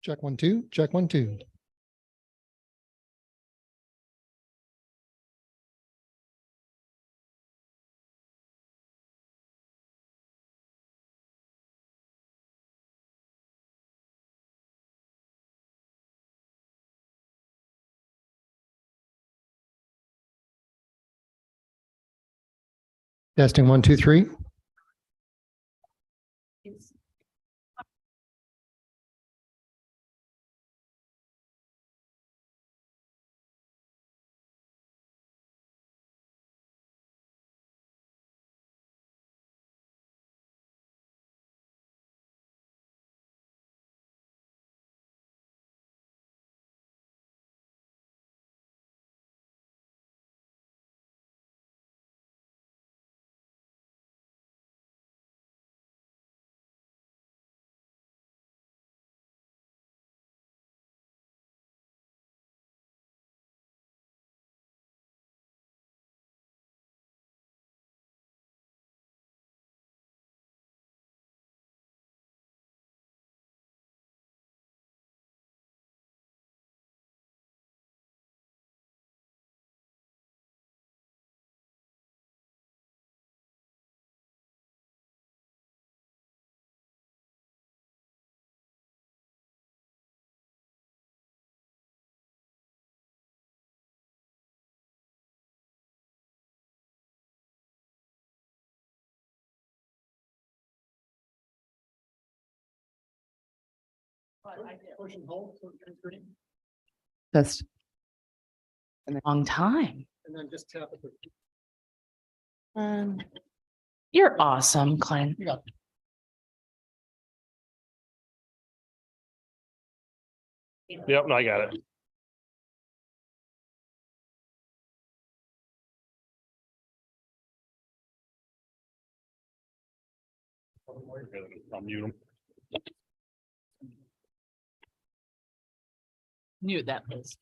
Check 1 2. Check 1 2. Testing 1 2 3. Push and hold. That's a long time. And then just tap it. You're awesome, Clint. You got it. Yep, no, I got it. I'll mute them. Mute that, please.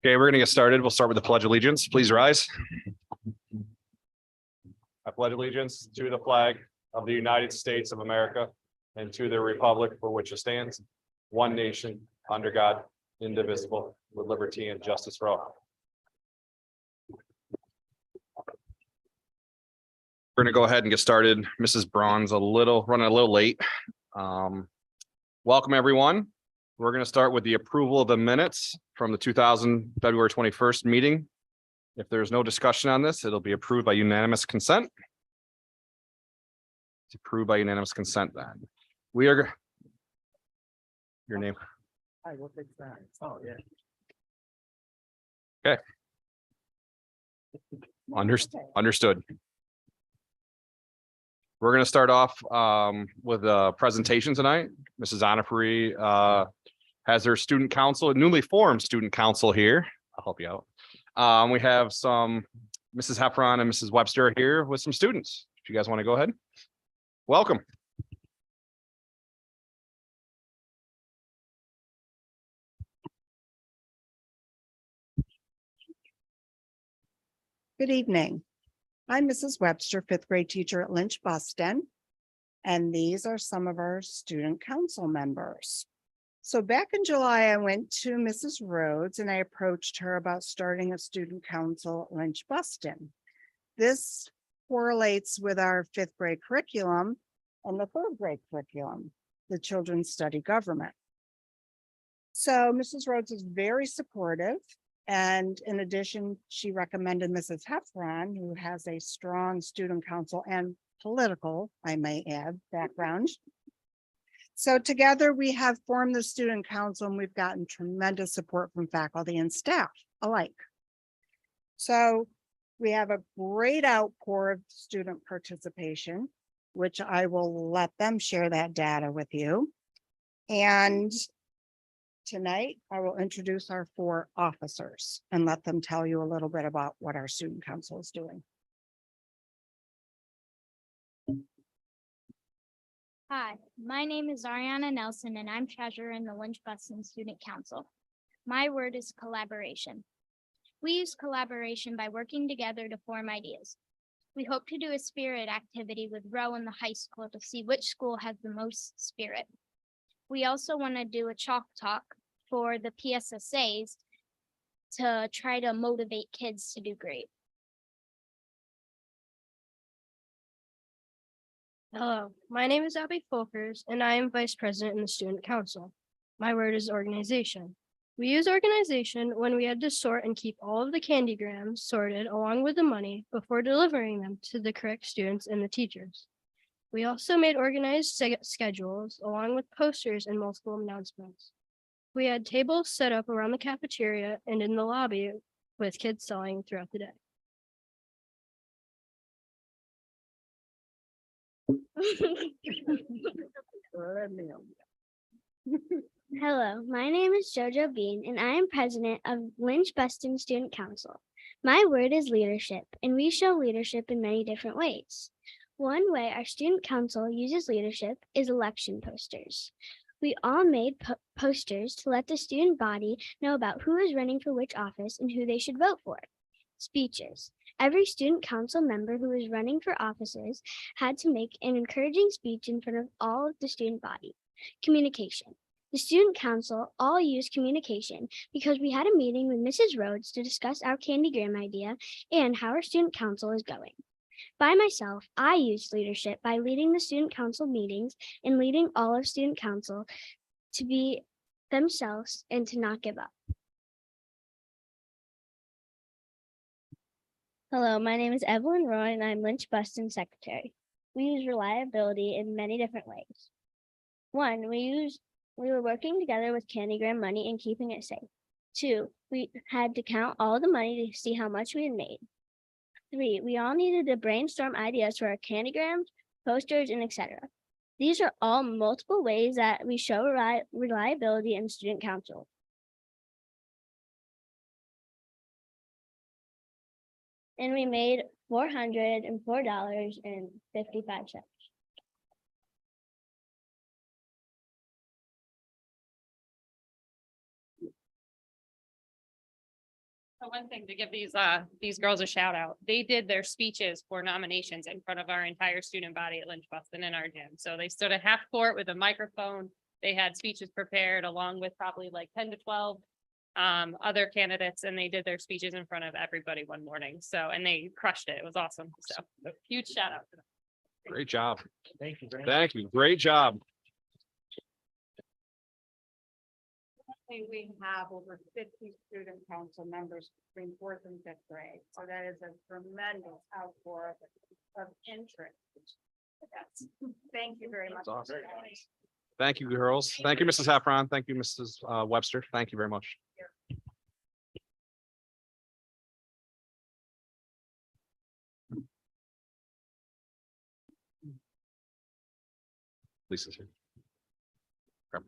Okay, we're gonna get started. We'll start with the pledge of allegiance. Please rise. I pledge allegiance to the flag of the United States of America and to the republic for which it stands, one nation, under God, indivisible, with liberty and justice for all. We're gonna go ahead and get started. Mrs. Braun's running a little late. Welcome, everyone. We're gonna start with the approval of the minutes from the February 21st meeting. If there's no discussion on this, it'll be approved by unanimous consent. It's approved by unanimous consent then. We are. Your name. I will fix that. Oh, yeah. Understood. We're going to start off with a presentation tonight. Mrs. Onifree has her student council, newly formed student council here. I'll help you out. We have some Mrs. Heffron and Mrs. Webster here with some students. If you guys want to go ahead. Welcome. Good evening. I'm Mrs. Webster, fifth grade teacher at Lynch Buston. And these are some of our student council members. So back in July, I went to Mrs. Rhodes and I approached her about starting a student council at Lynch Buston. This correlates with our fifth grade curriculum and the third grade curriculum, the children's study government. So Mrs. Rhodes is very supportive. And in addition, she recommended Mrs. Heffron, who has a strong student council and political, I may add, background. So together we have formed the student council and we've gotten tremendous support from faculty and staff alike. So we have a great outpour of student participation, which I will let them share that data with you. And tonight, I will introduce our 4 officers and let them tell you a little bit about what our student council is doing. Hi, my name is Ariana Nelson and I'm treasurer in the Lynch Buston Student Council. My word is collaboration. We use collaboration by working together to form ideas. We hope to do a spirit activity with Row in the high school to see which school has the most spirit. We also want to do a chalk talk for the PSSAs to try to motivate kids to do great. Hello, my name is Abby Folkers, and I am Vice President in the Student Council. My word is organization. We use organization when we had to sort and keep all of the candygrams sorted along with the money before delivering them to the correct students and the teachers. We also made organized schedules along with posters and multiple announcements. We had tables set up around the cafeteria and in the lobby with kids selling throughout the day. Hello, my name is Jojo Bean and I am president of Lynch Buston Student Council. My word is leadership, and we show leadership in many different ways. One way our student council uses leadership is election posters. We all made posters to let the student body know about who is running for which office and who they should vote for. Speeches. Every student council member who is running for offices had to make an encouraging speech in front of all of the student body. Communication. The student council all used communication because we had a meeting with Mrs. Rhodes to discuss our candygram idea and how our student council is going. By myself, I used leadership by leading the student council meetings and leading all of student council to be themselves and to not give up. Hello, my name is Evelyn Roy and I'm Lynch Buston secretary. We use reliability in many different ways. One, we were working together with candygram money and keeping it safe. 2, we had to count all the money to see how much we had made. 3, we all needed to brainstorm ideas for our candygrams, posters, and etc. These are all multiple ways that we show reliability in student council. And we made $404.55. So one thing to give these girls a shout out, they did their speeches for nominations in front of our entire student body at Lynch Buston in our gym. So they stood at half court with a microphone. They had speeches prepared along with probably like 10 to 12 other candidates, and they did their speeches in front of everybody one morning. So, and they crushed it. It was awesome. So huge shout out to them. Great job. Thank you. Thank you. Great job. We have over 50 student council members between fourth and fifth grade, so that is a tremendous outpour of interest. Yes. Thank you very much. That's awesome. Thank you, girls. Thank you, Mrs. Heffron. Thank you, Mrs. Webster. Thank you very much. Lisa's here. Okay.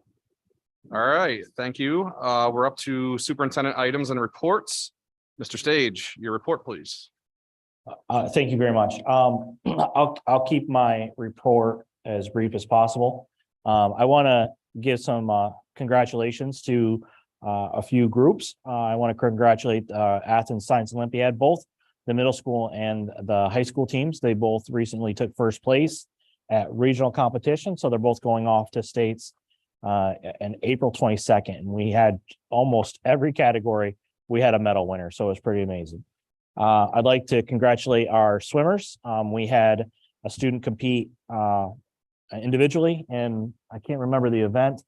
All right, thank you. We're up to superintendent items and reports. Mr. Stage, your report, please. Thank you very much. I'll keep my report as brief as possible. I want to give some congratulations to a few groups. I want to congratulate Athens Science Olympiad, both the middle school and the high school teams. They both recently took first place at regional competition, so they're both going off to states in April 22nd. And we had almost every category. We had a medal winner, so it was pretty amazing. I'd like to congratulate our swimmers. We had a student compete individually, and I can't remember the event.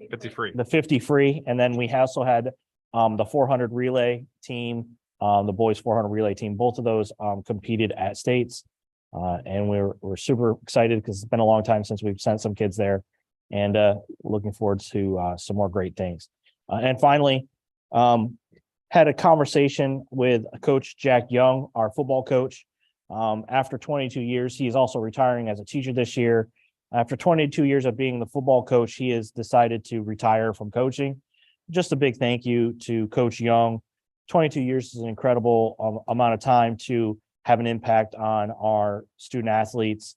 50 free. The 50 free, and then we also had the 400 relay team, the boys 400 relay team. Both of those competed at states, and we're super excited because it's been a long time since we've sent some kids there, and looking forward to some more great things. And finally, had a conversation with Coach Jack Young, our football coach. After 22 years, he is also retiring as a teacher this year. After 22 years of being the football coach, he has decided to retire from coaching. Just a big thank you to Coach Young. 22 years is an incredible amount of time to have an impact on our student athletes.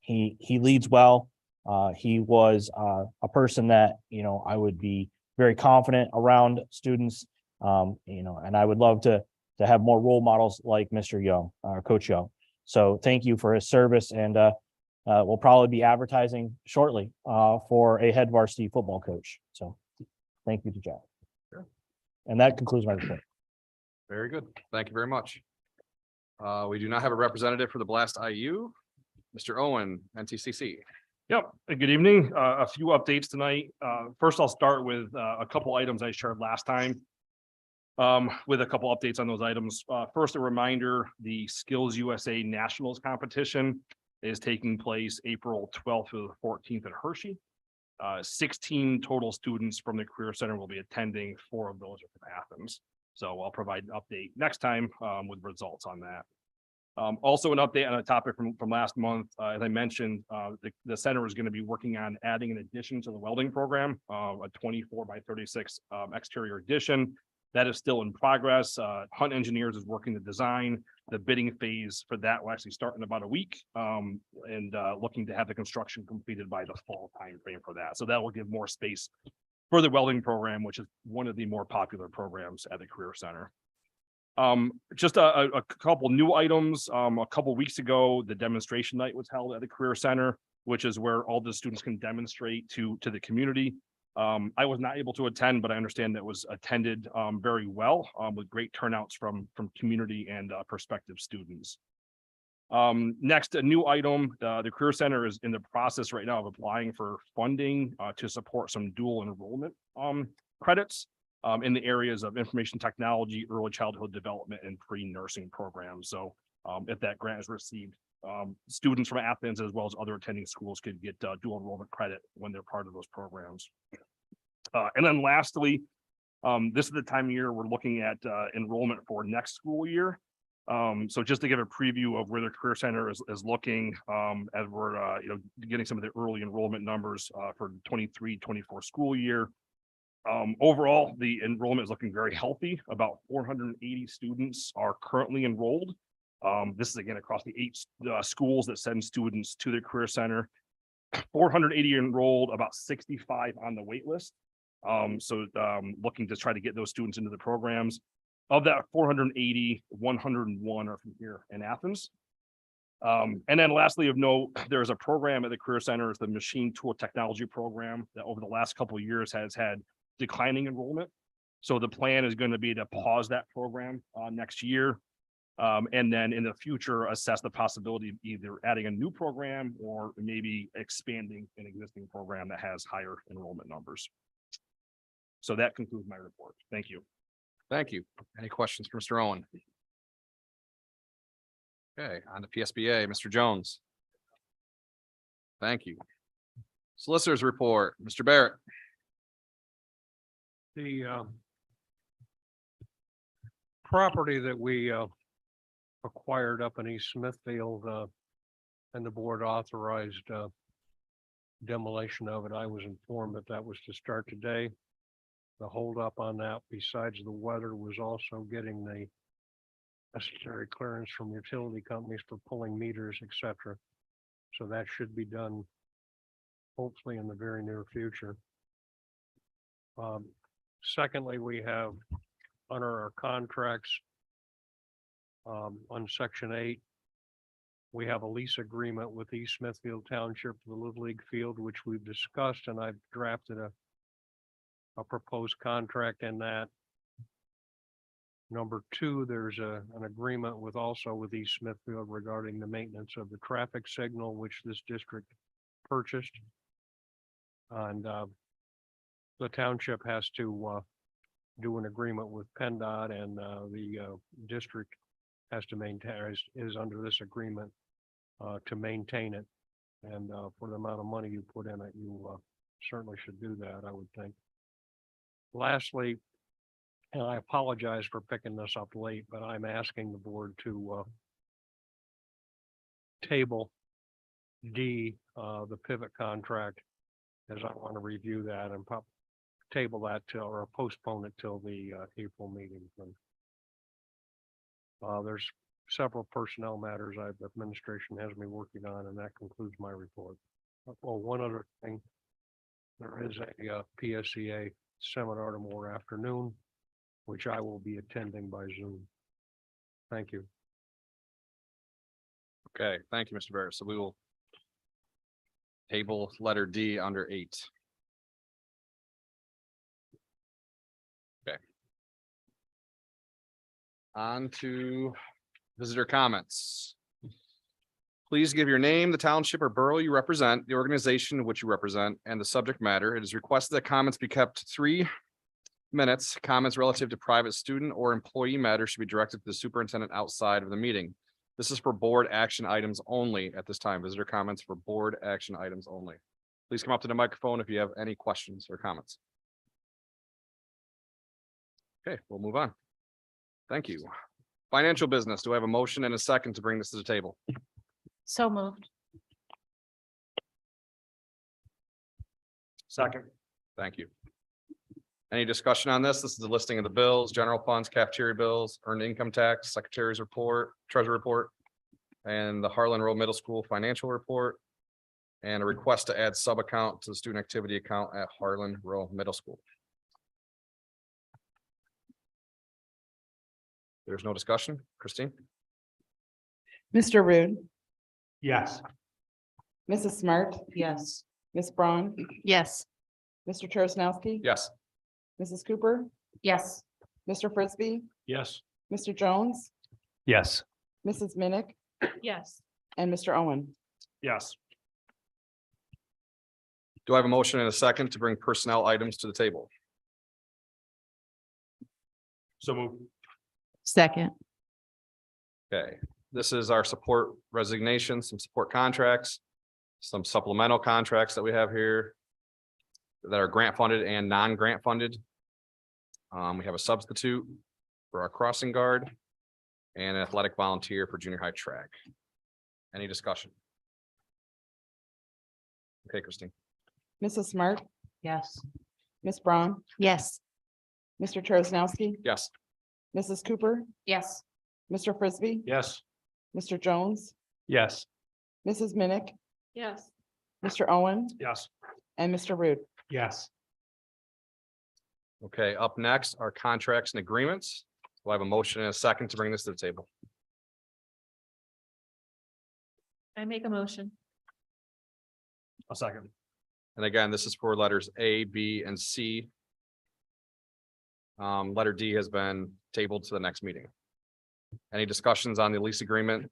He leads well. He was a person that, I would be very confident around students. And I would love to have more role models like Mr. Young, Coach Young. So thank you for his service, and we'll probably be advertising shortly for a head varsity football coach. So thank you to Jack. Sure. And that concludes my report. Very good. Thank you very much. We do not have a representative for the Blast IU. Mr. Owen, NTCC. Yep, good evening. A few updates tonight. First, I'll start with a couple items I shared last time. With a couple updates on those items. First, a reminder, the Skills USA Nationals competition is taking place April 12th to the 14th at Hershey. 16 total students from the Career Center will be attending. 4 of those are from Athens. So I'll provide an update next time with results on that. Also an update on a topic from last month. As I mentioned, the center is going to be working on adding an addition to the welding program, a 24 by 36 exterior addition. That is still in progress. Hunt Engineers is working the design. The bidding phase for that will actually start in about a week, and looking to have the construction completed by the fall time frame for that. So that will give more space for the welding program, which is one of the more popular programs at the Career Center. Just a couple new items. A couple weeks ago, the demonstration night was held at the Career Center, which is where all the students can demonstrate to the community. I was not able to attend, but I understand that was attended very well, with great turnouts from community and prospective students. Next, a new item, the Career Center is in the process right now of applying for funding to support some dual enrollment credits in the areas of information technology, early childhood development, and pre-nursing programs. So if that grant is received, students from Athens as well as other attending schools could get dual enrollment credit when they're part of those programs. And then lastly, this is the time of year we're looking at enrollment for next school year. So just to give a preview of where the Career Center is looking, as we're getting some of the early enrollment numbers for the 23-24 school year. Overall, the enrollment is looking very healthy. About 480 students are currently enrolled. This is again across the 8 schools that send students to the Career Center. 480 enrolled, about 65 on the wait list. Looking to try to get those students into the programs. Of that 480, 101 are from here in Athens. And then lastly of note, there's a program at the Career Center, it's the Machine Tool Technology Program that over the last couple of years has had declining enrollment. So the plan is going to be to pause that program next year. And then in the future, assess the possibility of either adding a new program or maybe expanding an existing program that has higher enrollment numbers. So that concludes my report. Thank you. Thank you. Any questions for Mr. Owen? Okay, on to PSBA, Mr. Jones. Thank you. Solicitors report, Mr. Barrett. The property that we acquired up in East Smithfield and the board authorized demolition of it. I was informed that that was to start today. The holdup on that, besides the weather, was also getting the necessary clearance from utility companies for pulling meters, et cetera. So that should be done hopefully in the very near future. Secondly, we have under our contracts on section 8, we have a lease agreement with East Smithfield Township for the Little League field, which we've discussed, and I've drafted a proposed contract in that. Number 2, there's an agreement with East Smithfield regarding the maintenance of the traffic signal, which this district purchased. And the township has to do an agreement with PennDOT, and the district has to maintain, is under this agreement to maintain it. And for the amount of money you put in it, you certainly should do that, I would think. Lastly, and I apologize for picking this up late, but I'm asking the board to table D, the pivot contract, as I want to review that and table that till, or postpone it till the April meeting. There's several personnel matters administration has me working on, and that concludes my report. Well, one other thing, there is a PSEA seminar tomorrow afternoon, which I will be attending by Zoom. Thank you. Okay, thank you, Mr. Barrett. So we will table letter D under 8. Okay. On to visitor comments. Please give your name, the township or borough you represent, the organization which you represent, and the subject matter. It is requested that comments be kept 3 minutes. Comments relative to private student or employee matters should be directed to the superintendent outside of the meeting. This is for board action items only at this time. Visitor comments for board action items only. Please come up to the microphone if you have any questions or comments. Okay, we'll move on. Thank you. Financial business. Do I have a motion and a second to bring this to the table? So moved. Second. Thank you. Any discussion on this? This is the listing of the bills, general funds, cafeteria bills, earned income tax, secretary's report, treasurer report, and the Harlan Road Middle School financial report, and a request to add sub account to the student activity account at Harlan Road Middle School. There's no discussion. Christine? Mr. Rude, Yes. Mrs. Smart, Yes. Miss Braun, Yes. Mr. Charles-Nowski. Yes. Mrs. Cooper, Yes. Mr. Frisbee, Yes. Mr. Jones, Yes. Mrs. Minnick, Yes. and Mr. Owen. Yes. Do I have a motion and a second to bring personnel items to the table? So move. Second. Okay, this is our support resignations, some support contracts, some supplemental contracts that we have here that are grant funded and non-grant funded. We have a substitute for our crossing guard and an athletic volunteer for junior high track. Any discussion? Okay, Christine. Mrs. Smart, Yes. Miss Braun, Yes. Mr. Charles-Nowski, Yes. Mrs. Cooper, Yes. Mr. Frisbee, Yes. Mr. Jones, Yes. Mrs. Minnick, Yes. Mr. Owen, Yes. and Mr. Rude. Yes. Okay, up next are contracts and agreements. We'll have a motion and a second to bring this to the table. I make a motion. A second. And again, this is for letters A, B, and C. Letter D has been tabled to the next meeting. Any discussions on the lease agreement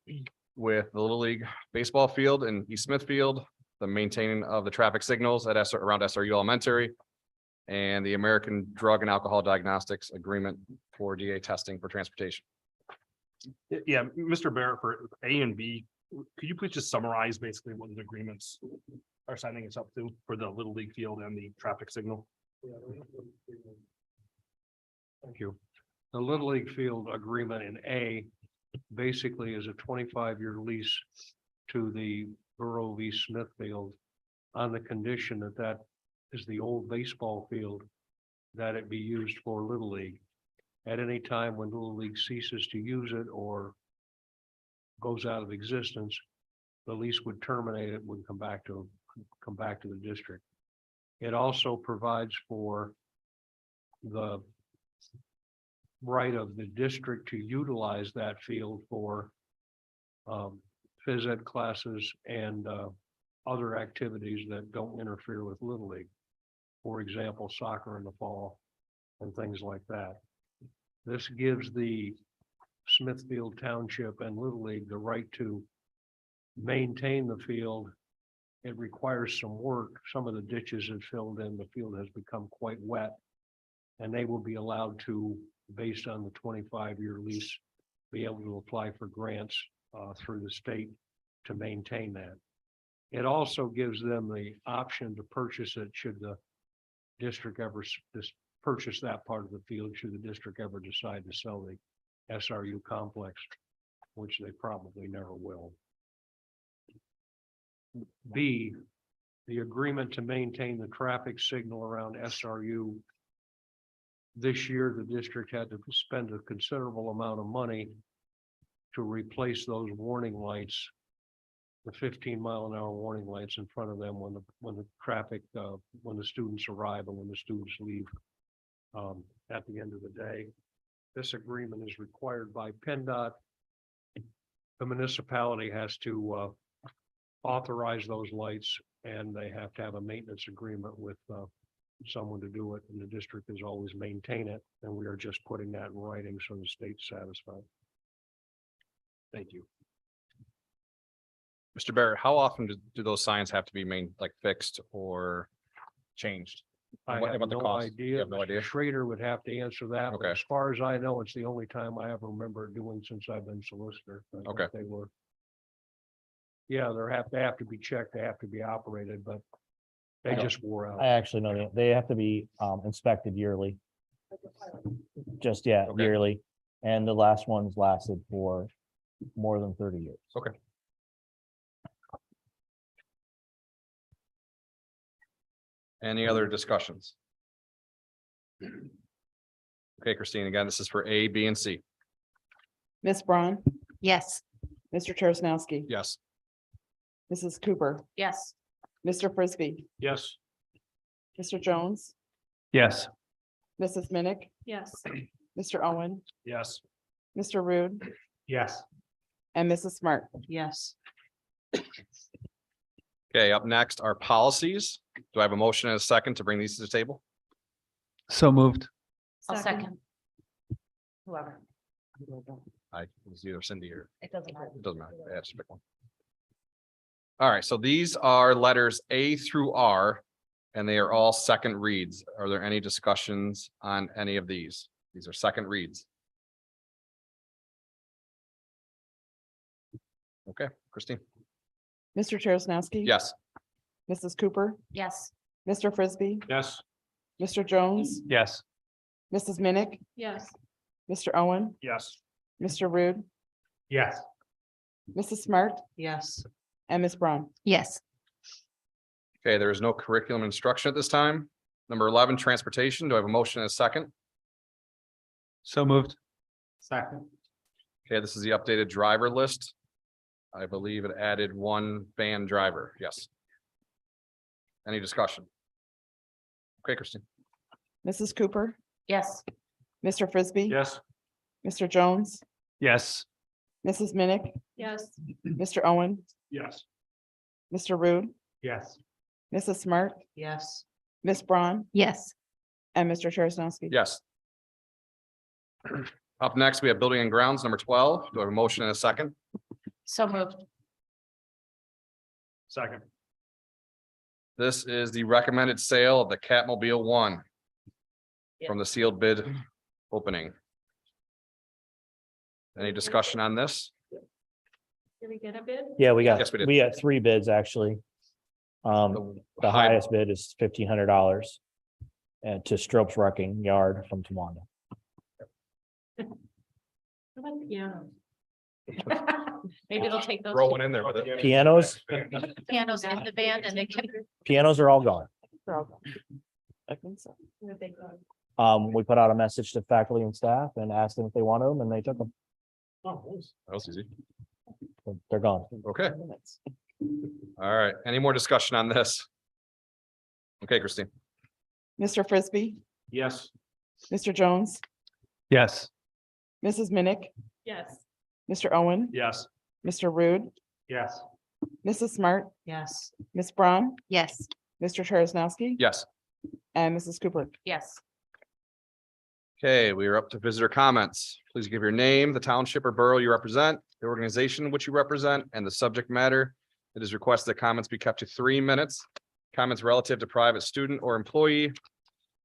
with the Little League baseball field in East Smithfield, the maintaining of the traffic signals at around SRU Elementary, and the American Drug and Alcohol Diagnostics Agreement for DA testing for transportation? Yeah, Mr. Barrett, for A and B, could you please just summarize basically what the agreements are signing us up to for the Little League field and the traffic signal? Thank you. The Little League Field agreement in A basically is a 25-year lease to the Borough of East Smithfield on the condition that that is the old baseball field, that it be used for Little League. At any time when Little League ceases to use it or goes out of existence, the lease would terminate, it would come back to the district. It also provides for the right of the district to utilize that field for phys ed classes and other activities that don't interfere with Little League. For example, soccer in the fall and things like that. This gives the Smithfield Township and Little League the right to maintain the field. It requires some work. Some of the ditches have filled in. The field has become quite wet. And they will be allowed to, based on the 25-year lease, be able to apply for grants through the state to maintain that. It also gives them the option to purchase it should the district ever purchase that part of the field, should the district ever decide to sell the SRU complex, which they probably never will. B, the agreement to maintain the traffic signal around SRU. This year, the district had to spend a considerable amount of money to replace those warning lights, the 15-mile-an-hour warning lights in front of them when the traffic, when the students arrive and when the students leave at the end of the day. This agreement is required by PennDOT. The municipality has to authorize those lights, and they have to have a maintenance agreement with someone to do it, and the district is always maintain it, and we are just putting that in writing so the state's satisfied. Thank you. Mr. Barrett, how often do those signs have to be fixed or changed? I What have about the no cost? You idea. have no Mr. idea? Schrader would have to answer that. but Okay. As far as I know, it's the only time I ever remember doing since I've been solicitor. I think Okay. They were. Yeah, they have to be checked, they have to be operated, but they I don't- just wore out. I actually know they have to be inspected yearly. Just, yeah, Okay. yearly. And the last ones lasted for more than 30 years. Okay. Any other discussions? Okay, Christine, again, this is for A, B, and C. Ms. Braun, Yes. Mr. Terrence, Yes. Mrs. Cooper, Yes. Mr. Frisbee, Yes. Mr. Jones, Yes. Mrs. Minnick, Yes. Mr. Owen, Yes. Mr. Rude, Yes. and Mrs. Smart. Yes. Okay, up next are policies. Do I have a motion and a second to bring these to the table? So moved. I'll second. Whoever. I was either Cindy or It doesn't matter. it doesn't matter. Yeah, just pick one. All right, so these are letters A through R, and they are all second reads. Are there any discussions on any of these? These are second reads. Okay, Christine? Mr. Terrence, Yes. Mrs. Cooper, Yes. Mr. Frisbee, Yes. Mr. Jones, Yes. Mrs. Minnick, Yes. Mr. Owen, Yes. Mr. Rude, Yes. Mrs. Smart, Yes. and Ms. Braun. Yes. Okay, there is no curriculum instruction at this time. Number 11, transportation. Do I have a motion and a second? So moved. Second. Okay, this is the updated driver list. I believe it added one van driver. Yes. Any discussion? Okay, Christine. Mrs. Cooper, Yes. Mr. Frisbee. Yes. Mr. Jones, Yes. Mrs. Minnick, Yes. Mr. Owen, Yes. Mr. Rude, Yes. Mrs. Smart, Yes. Ms. Braun, Yes. and Mr. Terrence. Yes. Up next, we have building and grounds, number 12. Do I have a motion and a second? So moved. Second. This is the recommended sale of the Catmobile One from the sealed bid opening. Any discussion on this? Did we get a bid? Yeah, we got, Yes, we did. we got 3 bids, actually. The high- highest bid is $1,500. And to Stropes Wrecking Yard from Tawanda. What about the pianos? Maybe they'll take those Throw one in there with it. Pianos, pianos in the band and they can. pianos are all gone. I think so. We put out a message to faculty and staff and asked them if they wanted them, and they took them. That was easy. They're gone. Okay, all right. Any more discussion on this? Okay, Christine. Mr. Frisbee, Yes. Mr. Jones, Yes. Mrs. Minnick, Yes. Mr. Owen, Yes. Mr. Rude, Yes. Mrs. Smart, Yes. Ms. Braun, Yes. Mr. Terrence, Yes. and Mrs. Cooper. Yes. Okay, we are up to visitor comments. Please give your name, the township or borough you represent, the organization which you represent, and the subject matter. It is requested that comments be kept to 3 minutes. Comments relative to private student or employee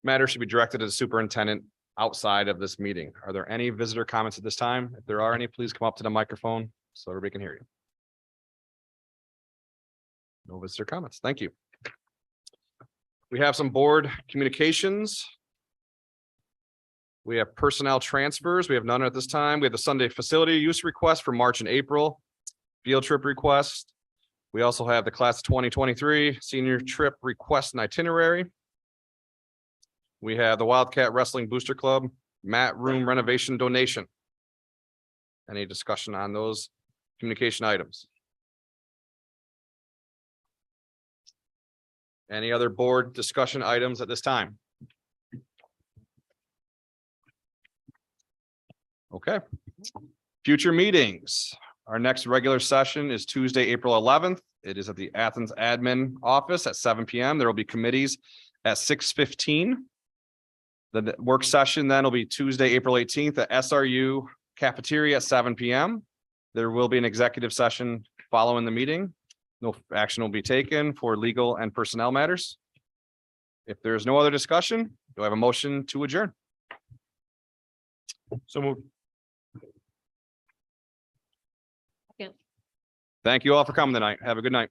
matters should be directed to the superintendent outside of this meeting. Are there any visitor comments at this time? If there are any, please come up to the microphone so everybody can hear you. No visitor comments. Thank you. We have some board communications. We have personnel transfers. We have none at this time. We have the Sunday facility use request for March and April. Field trip request. We also have the class of 2023 senior trip request and itinerary. We have the Wildcat Wrestling Booster Club mat room renovation donation. Any discussion on those communication items? Any other board discussion items at this time? Okay. Future meetings. Our next regular session is Tuesday, April 11th. It is at the Athens Admin Office at 7 p.m. There will be committees at 6:15. The work session then will be Tuesday, April 18th at SRU cafeteria at 7 p.m. There will be an executive session following the meeting. No action will be taken for legal and personnel matters. If there is no other discussion, do I have a motion to adjourn? So moved. Thank you all for coming tonight. Have a good night.